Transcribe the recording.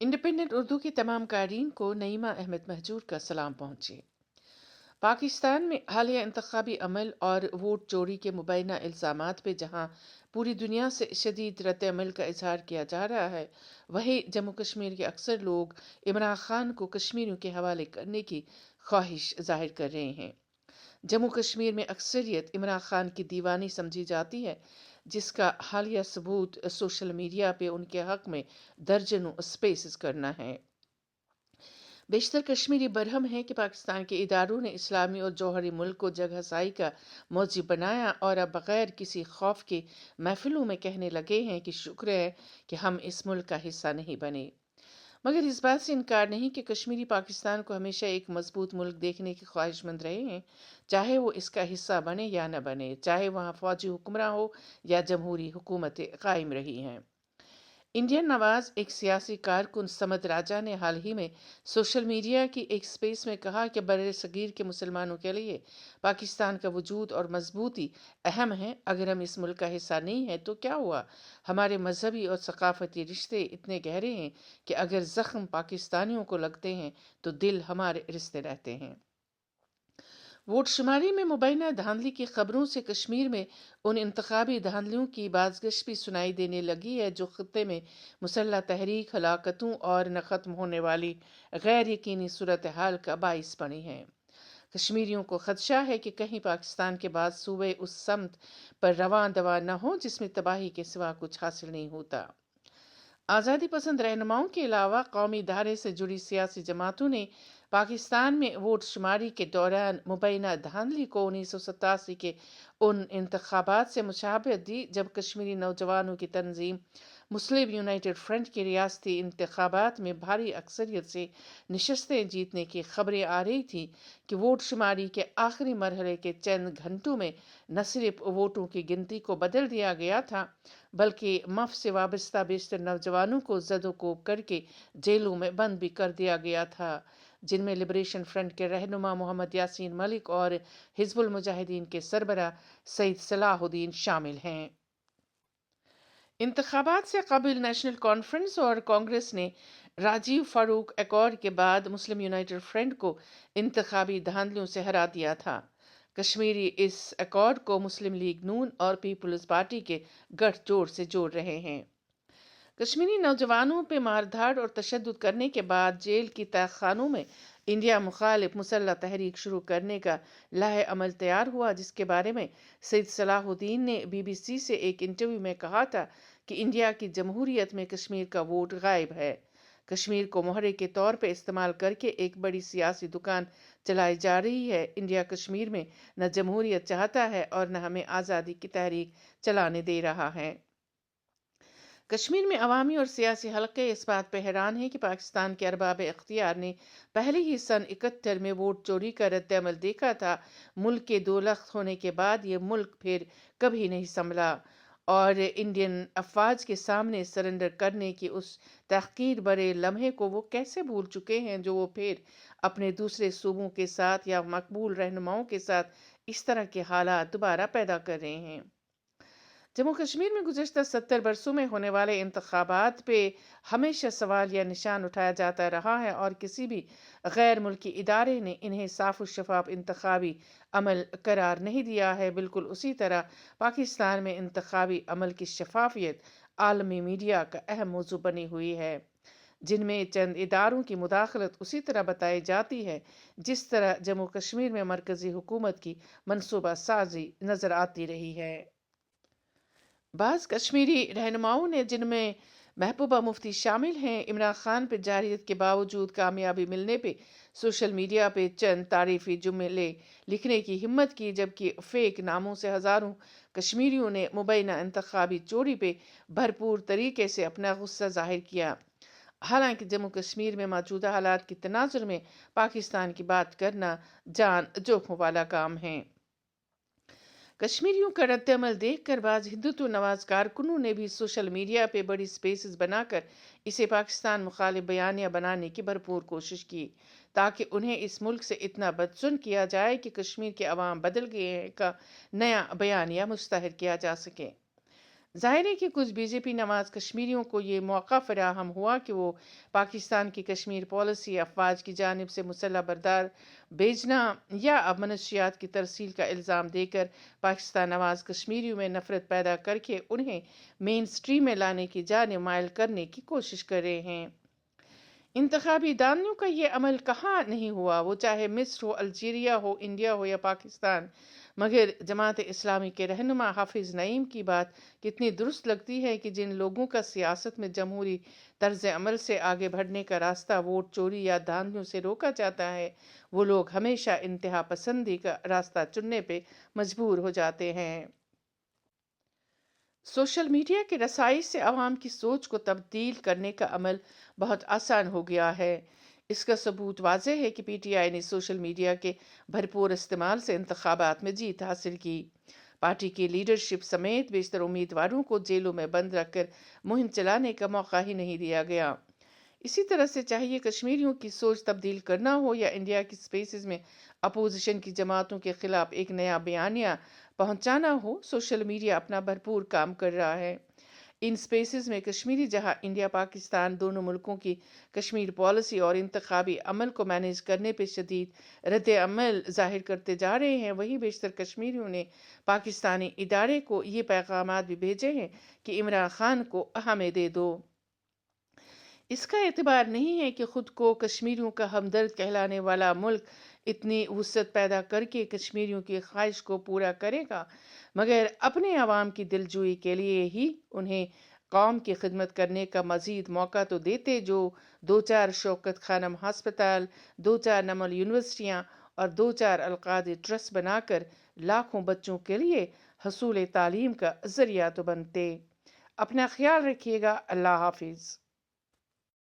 Independent Urdu के तमाम क़ारीन को नईमा अहमद महजूर का सलाम पहुँचे। पाकिस्तान में हालिया इंतखाबी अमल और वोट चोरी के मुबैना इल्ज़ामात पे जहाँ पूरी दुनिया से शदीद रद्द अमल का इजहार किया जा रहा है, वहीं जम्मू कश्मीर के अक्सर लोग इमरान खान को कश्मीरियों के हवाले करने की ख्वाहिश जाहिर कर रहे हैं। जम्मू कश्मीर में अक्सरियत इमरान खान की दीवानी समझी जाती है, जिसका हालिया सबूत सोशल मीडिया पे उनके हक में दर्जनों स्पेसेस करना है। बेशतर कश्मीरी बरहम है कि पाकिस्तान के इदारों ने इस्लामी और जौहरी मुल्क को जगहसाई का मौजू बनाया और अब बगैर किसी खौफ के महफिलों में कहने लगे हैं कि शुक्र है कि हम इस मुल्क का हिस्सा नहीं बने। मगर इस बात से इनकार नहीं कि कश्मीरी पाकिस्तान को हमेशा एक मजबूत मुल्क देखने के ख्वाहिशमंद रहे हैं, चाहे वो इसका हिस्सा बने या न बने, चाहे वहाँ फौजी हुक्मरान हो या जमहूरी हुकूमतें कायम रही हैं। इंडियन नवाज एक सियासी कारकुन समद राजा ने हाल ही में सोशल मीडिया की एक स्पेस में कहा कि बर्रे सगीर के मुसलमानों के लिए पाकिस्तान का वजूद और मजबूती अहम है। अगर हम इस मुल्क का हिस्सा नहीं है तो क्या हुआ? हमारे मजहबी और सकाफती रिश्ते इतने गहरे हैं कि अगर जख्म पाकिस्तानियों को लगते हैं तो दिल हमारे रिश्ते रहते हैं। वोट शुमारी में मुबैना धांधली की खबरों से कश्मीर में उन इंतखाबी धांधलियों की बाज़गश भी सुनाई देने लगी है जो खत्े में मुसल्लह तहरीक, हलाकतों और न ख़त्म होने वाली गैर यकीनी सूरत हाल का बाइस बनी है। कश्मीरियों को खदशा है कि कहीं पाकिस्तान के बाद सूबे उस समत पर रवां दवा न हो जिसमें तबाही के सिवा कुछ हासिल नहीं होता। आज़ादी पसंद रहनुमाओं के अलावा कौमी धारे से जुड़ी सियासी जमातों ने पाकिस्तान में वोट शुमारी के दौरान मुबैना धांधली को 1987 के उन इंतखाबात से मुशाबहत दी जब कश्मीरी नौजवानों की तंजीम मुस्लिम यूनाइटेड फ्रंट की रियासती इंतखाबात में भारी अक्सरियत से नशस्तें जीतने की खबरें आ रही थी कि वोट शुमारी के आखिरी मरहले के चंद घंटों में न सिर्फ वोटों की गिनती को बदल दिया गया था, बल्कि मफ से वाबस्ता बेशतर नौजवानों को ज़दोकोब करके जेलों में बंद भी कर दिया गया था, जिनमें लिबरेशन फ्रंट के रहनुमा मोहम्मद यासीन मलिक और हिजबुल मुजाहिदीन के सरबरा सईद सलाहुद्दीन शामिल हैं। इंतखाबात से कबल नेशनल कॉन्फ्रेंस और कांग्रेस ने राजीव फारूक अकॉर्ड के बाद मुस्लिम यूनाइटेड फ्रंट को इंतखाबी धांधलियों से हरा दिया था। कश्मीरी इस अकॉर्ड को मुस्लिम लीग नून और पीपल्स पार्टी के गठजोड़ से जोड़ रहे हैं। कश्मीरी नौजवानों पर मारधाड़ और तशद्दुद करने के बाद जेल की तहखानों में इंडिया मुखालिफ मुसल्लह तहरीक शुरू करने का लाहे अमल तैयार हुआ, जिसके बारे में सईद सलाहुद्दीन ने BBC से एक इंटरव्यू में कहा था कि इंडिया की जमहूरियत में कश्मीर का वोट गायब है। कश्मीर को मोहरे के तौर पर इस्तेमाल करके एक बड़ी सियासी दुकान चलाई जा रही है। इंडिया कश्मीर में न जमहूरियत चाहता है और न हमें आज़ादी की तहरीक चलाने दे रहा है। कश्मीर में अवामी और सियासी हलके इस बात पर हैरान हैं कि पाकिस्तान के अरबाब इख्तियार ने पहले ही सन 71 में वोट चोरी का रद्द-ए-अमल देखा था। मुल्क के दो लख्त होने के बाद ये मुल्क फिर कभी नहीं संभला और इंडियन अफवाज के सामने सरेंडर करने की उस तहकीर बड़े लम्हे को वो कैसे भूल चुके हैं जो वो फिर अपने दूसरे सूबों के साथ या मकबूल रहनुमाओं के साथ इस तरह के हालात दोबारा पैदा कर रहे हैं। जम्मू कश्मीर में गुज़श्ता 70 बरसों में होने वाले इंतखाबात पे हमेशा सवाल या निशान उठाया जाता रहा है और किसी भी गैर मुल्की इदारे ने इन्हें साफ और शफाफ इंतखाबी अमल करार नहीं दिया है। बिल्कुल उसी तरह पाकिस्तान में इंतखाबी अमल की शफाफियत आलमी मीडिया का अहम मौजू बनी हुई है, जिनमें चंद इदारों की मुदाखलत उसी तरह बताई जाती है जिस तरह जम्मू कश्मीर में मरकज़ी हुकूमत की मनसूबा साजी नज़र आती रही है। बाज़ कश्मीरी रहनुमाओं ने, जिनमें महबूबा मुफ्ती शामिल हैं, इमरान खान पर जारहियत के बावजूद कामयाबी मिलने पे सोशल मीडिया पे चंद तारीफ़ी जुमले लिखने की हिम्मत की, जबकि फेक नामों से हज़ारों कश्मीरियों ने मुबैना इंतखाबी चोरी पे भरपूर तरीके से अपना गुस्सा जाहिर किया। हालांकि जम्मू कश्मीर में मौजूदा हालात के तनाजुर में पाकिस्तान की बात करना जान जोखों वाला काम है। कश्मीरियों का रद्द-ए-अमल देखकर बाज़ हिंदुत्व नवाज कारकुनों ने भी सोशल मीडिया पे बड़ी स्पेसेस बनाकर इसे पाकिस्तान मुखालिफ बयानिया बनाने की भरपूर कोशिश की, ताकि उन्हें इस मुल्क से इतना बदसुन किया जाए कि कश्मीर के अवाम बदल गए हैं का नया बयानिया मुस्तहर किया जा सके। ظاہر ہے کہ کچھ بی جے پی نواز کشمیریوں کو یہ موقع فراہم ہوا کہ وہ پاکستان کی کشمیر پالیسی، افواج کی جانب سے مسلح بردار بھیجنا یا اب منشیات کی ترسیل کا الزام دے کر پاکستان نواز کشمیریوں میں نفرت پیدا کر کے انہیں مین سٹریم میں لانے کی جانب مائل کرنے کی کوشش کر رہے ہیں۔ انتخابی دانیوں کا یہ عمل کہاں نہیں ہوا، وہ چاہے مصر ہو، الجیریا ہو، انڈیا ہو یا پاکستان۔ مگر جماعت اسلامی کے رہنما حافظ نعیم کی بات کتنی درست لگتی ہے کہ جن لوگوں کا سیاست میں جمہوری طرز عمل سے آگے بڑھنے کا راستہ ووٹ چوری یا دھاندلیوں سے روکا جاتا ہے، وہ لوگ ہمیشہ انتہا پسندی کا راستہ چننے پہ مجبور ہو جاتے ہیں۔ سوشل میڈیا کی رسائی سے عوام کی سوچ کو تبدیل کرنے کا عمل بہت آسان ہو گیا ہے۔ اس کا ثبوت واضح ہے کہ پی ٹی آئی نے سوشل میڈیا کے بھرپور استعمال سے انتخابات میں جیت حاصل کی۔ پارٹی کی لیڈرشپ سمیت بیشتر امیدواروں کو جیلوں میں بند رکھ کر مہم چلانے کا موقع ہی نہیں دیا گیا۔ اسی طرح سے چاہیے کشمیریوں کی سوچ تبدیل کرنا ہو یا انڈیا کی سپیسز میں اپوزیشن کی جماعتوں کے خلاف ایک نیا بیانیہ پہنچانا ہو، سوشل میڈیا اپنا بھرپور کام کر رہا ہے۔ ان سپیسز میں کشمیری جہاں انڈیا پاکستان دونوں ملکوں کی کشمیر پالیسی اور انتخابی عمل کو مینیج کرنے پہ شدید رد عمل ظاہر کرتے جا رہے ہیں، وہیں بیشتر کشمیریوں نے پاکستانی ادارے کو یہ پیغامات بھی بھیجے ہیں کہ عمران خان کو ہمیں دے دو۔ اس کا اعتبار نہیں ہے کہ خود کو کشمیریوں کا ہمدرد کہلانے والا ملک اتنی وسعت پیدا کر کے کشمیریوں کی خواہش کو پورا کرے گا، مگر اپنے عوام کی دلجوئی کے لیے ہی انہیں قوم کی خدمت کرنے کا مزید موقع تو دیتے، جو 2-4 شوکت خانم ہسپتال، 2-4 نمل یونیورسٹیاں اور 2-4 القادی ٹرسٹ بنا کر لاکھوں بچوں کے لیے حصول تعلیم کا ذریعہ تو بنتے۔ اپنا خیال رکھیے گا۔ اللہ حافظ۔